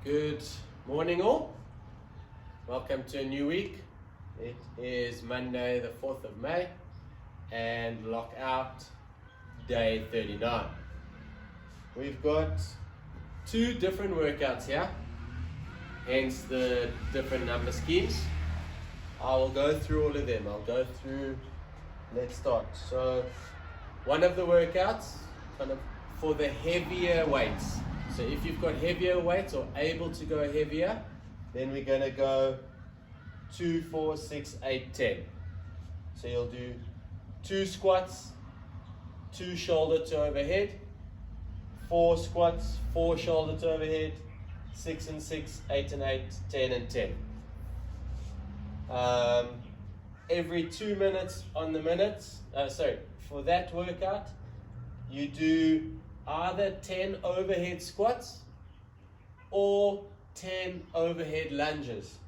Good morning all. Welcome to a new week. It is Monday the 4th of May and Lockout day 39. We've got two different workouts here, hence the different number schemes. I will go through all of them. Let's start. So one of the workouts kind of for the heavier weights. So if you've got heavier weights or able to go heavier, then we're going to go 2, 4, 6, 8, 10. So you'll do 2 squats, 2 shoulder to overhead, 4 squats, 4 shoulder to overhead, 6 and 6, 8 and 8, 10 and 10. Every 2 minutes on the minutes, for that workout, you do either 10 overhead squats or 10 overhead lunges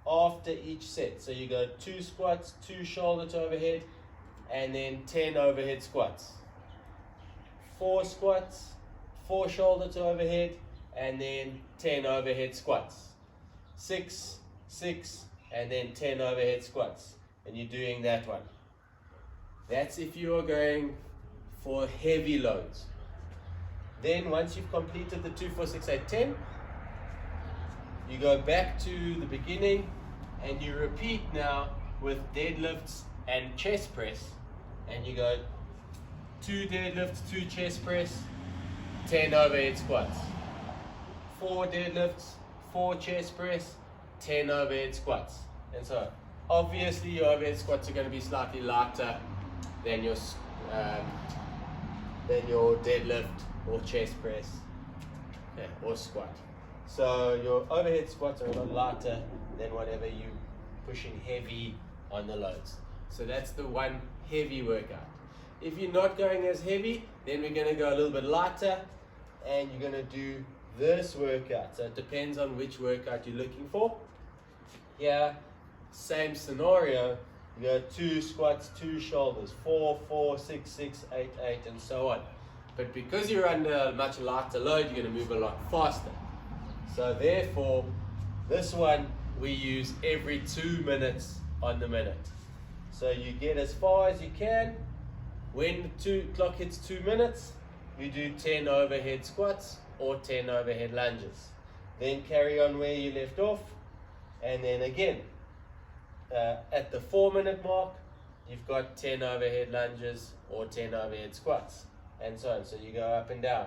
after each set. So you go 2 squats, 2 shoulder to overhead, and then 10 overhead squats. 4 squats, 4 shoulder to overhead, and then 10 overhead squats. 6, 6, and then 10 overhead squats. And you're doing that one. That's if you are going for heavy loads. Then once you've completed the 2, 4, 6, 8, 10, you go back to the beginning and you repeat now with deadlifts and chest press. And you go 2 deadlifts, 2 chest press, 10 overhead squats. 4 deadlifts, 4 chest press, 10 overhead squats. And so obviously your overhead squats are going to be slightly lighter than your deadlift or chest press or squat. So your overhead squats are a lot lighter than whatever you're pushing heavy on the loads. So that's the one heavy workout. If you're not going as heavy, then we're going to go a little bit lighter and you're going to do this workout. So it depends on which workout you're looking for. Here, same scenario. You go 2 squats, 2 shoulders, 4, 4, 6, 6, 8, 8, and so on. But because you're under a much lighter load, you're going to move a lot faster. So therefore, this one we use every 2 minutes on the minute. So you get as far as you can. When the clock hits 2 minutes, you do 10 overhead squats or 10 overhead lunges. Then carry on where you left off. And then again, at the 4-minute mark, you've got 10 overhead lunges or 10 overhead squats, and so on. So you go up and down.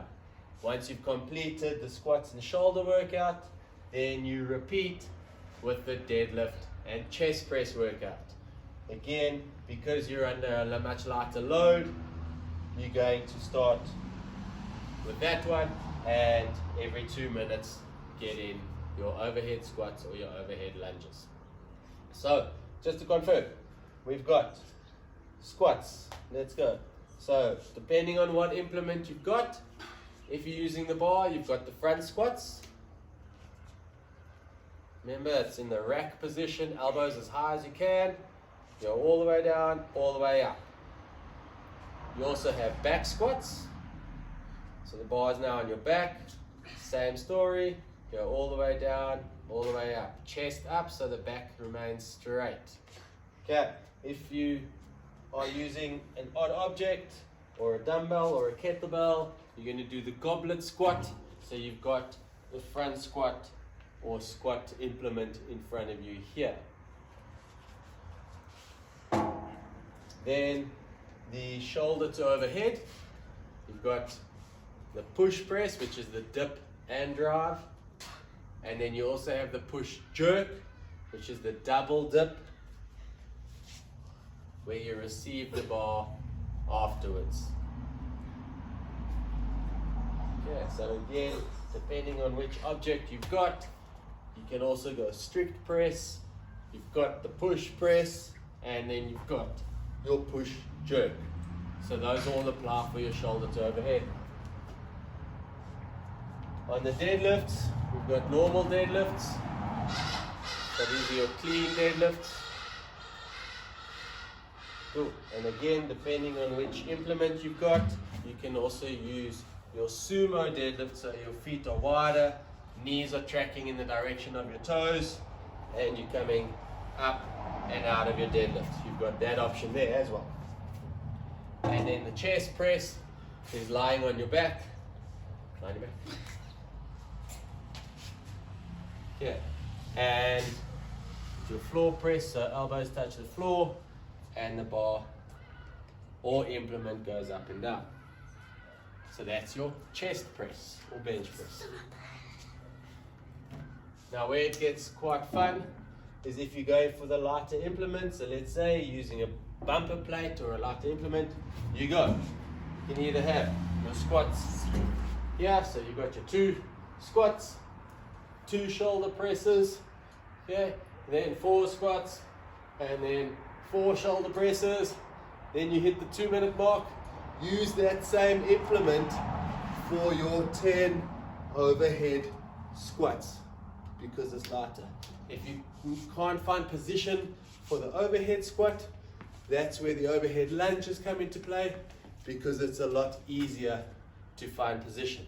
Once you've completed the squats and shoulder workout, then you repeat with the deadlift and chest press workout. Again, because you're under a much lighter load, you're going to start with that one, and every 2 minutes get in your overhead squats or your overhead lunges. So, just to confirm, we've got squats. Let's go. So, depending on what implement you've got, if you're using the bar, you've got the front squats. Remember, it's in the rack position, elbows as high as you can. Go all the way down, all the way up. You also have back squats. So the bar is now on your back. Same story. Go all the way down, all the way up. Chest up so the back remains straight. Okay, if you are using an odd object or a dumbbell or a kettlebell, you're going to do the goblet squat. So you've got the front squat or squat implement in front of you here. Then the shoulder to overhead, you've got the push press, which is the dip and drive. And then you also have the push jerk, which is the double dip, where you receive the bar afterwards. Okay, so again, depending on which object you've got, you can also go strict press, you've got the push press, and then you've got your push jerk. So those all apply for your shoulder to overhead. On the deadlifts, we've got normal deadlifts. So these are your clean deadlifts. Cool. And again, depending on which implement you've got, you can also use your sumo deadlift, so your feet are wider, knees are tracking in the direction of your toes, and you're coming up and out of your deadlift. You've got that option there as well. And then the chest press is lying on your back. Lie on your back. Yeah. And your floor press, so elbows touch the floor, and the bar or implement goes up and down. So that's your chest press or bench press. Now where it gets quite fun is if you're going for the lighter implement. So let's say using a bumper plate or a lighter implement, you go. You can either have your squats here, so you've got your 2 squats, 2 shoulder presses, okay, then 4 squats, and then 4 shoulder presses. Then you hit the 2-minute mark. Use that same implement for your 10 overhead squats because it's lighter. If you can't find position for the overhead squat, that's where the overhead lunges come into play, because it's a lot easier to find position.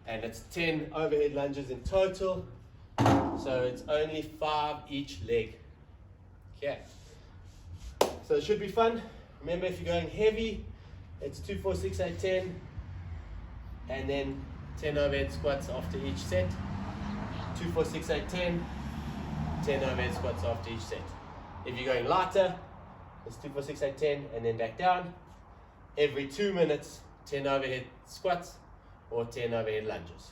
And it's 10 overhead lunges in total, so it's only 5 each leg. Okay, so it should be fun. Remember, if you're going heavy, it's 2, 4, 6, 8, 10, and then 10 overhead squats after each set. 2, 4, 6, 8, 10, 10 overhead squats after each set. If you're going lighter, it's 2, 4, 6, 8, 10, and then back down. Every 2 minutes, 10 overhead squats or 10 overhead lunges.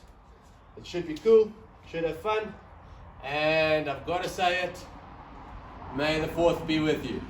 It should be cool, should have fun, and I've got to say it, may the 4th be with you.